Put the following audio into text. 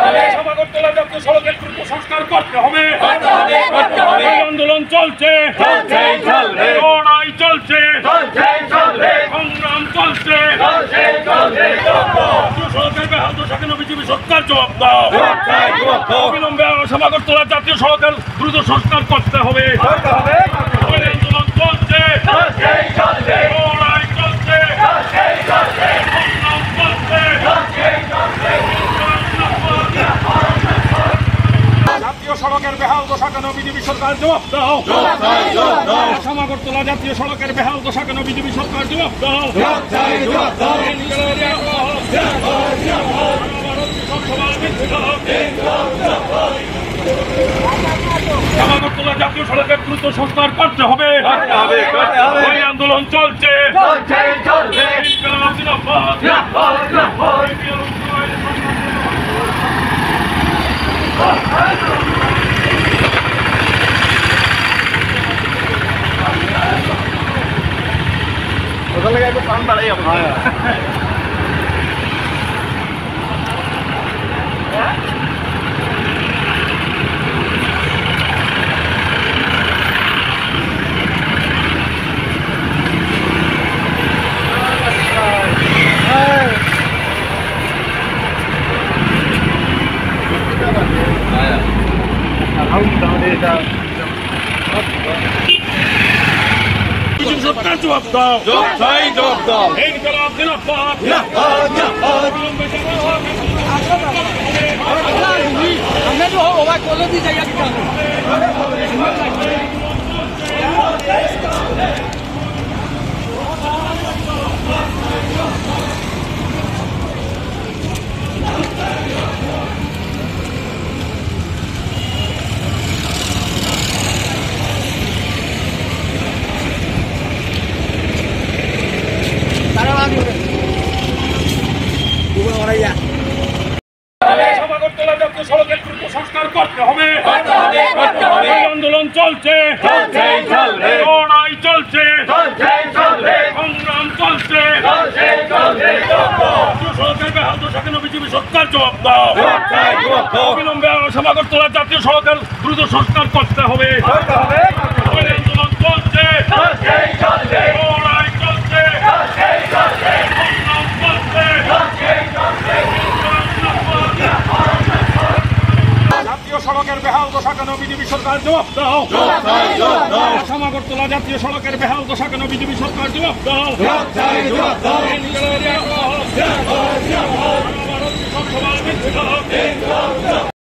আগরতলা জাতীয় সড়কের দ্রুত সংস্কার করতে হবে। আন্দোলন চলছে, লড়াই চলছে, সংগ্রাম চলছে। সড়কের বেহাল দশা কেন বিজেপি সরকার জবাব দাও। অবিলম্বে আগরতলা জাতীয় সড়কের দ্রুত সংস্কার করতে হবে। আন্দোলন চলছে, লড়াই চলছে, সংগ্রাম চলছে। জাতীয় সড়কের বেহাল দশা কেন বিজেপি সরকার জবাব দাও। আগরতলা জাতীয় সড়কের বেহাল দশা কেন বিজেপি সরকার জবাব দাও। আগরতলা জাতীয় সড়কের দ্রুত সংস্কার করতে হবে। আন্দোলন চলছে, ওখানে একটু পান বাড়াই সরকার জবাব দাও। জবাব দাও। ইনকিলাব জিন্দাবাদ। हमने जो होगा खोलो दी जाएगा আগরতলা জাতীয় সড়কের দ্রুত সংস্কার করতে হবে। আন্দোলন চলছে, লড়াই চলছে, সংগ্রাম চলছে। সড়কের বেহাল দশা কেন বিজেপি সরকার জবাব দাও। অবিলম্বে আগরতলা জাতীয় সড়কের দ্রুত সংস্কার করতে হবে। আন্দোলন চলছে, লড়াই চলছে, সংগ্রাম চলছে। জাতীয় সড়কের বেহাল দশা কেন বিজেপি সরকার জবাব দাও। আগরতলা জাতীয় সড়কের বেহাল দশা কেন বিজেপি সরকার জবাব দাও। সংসদা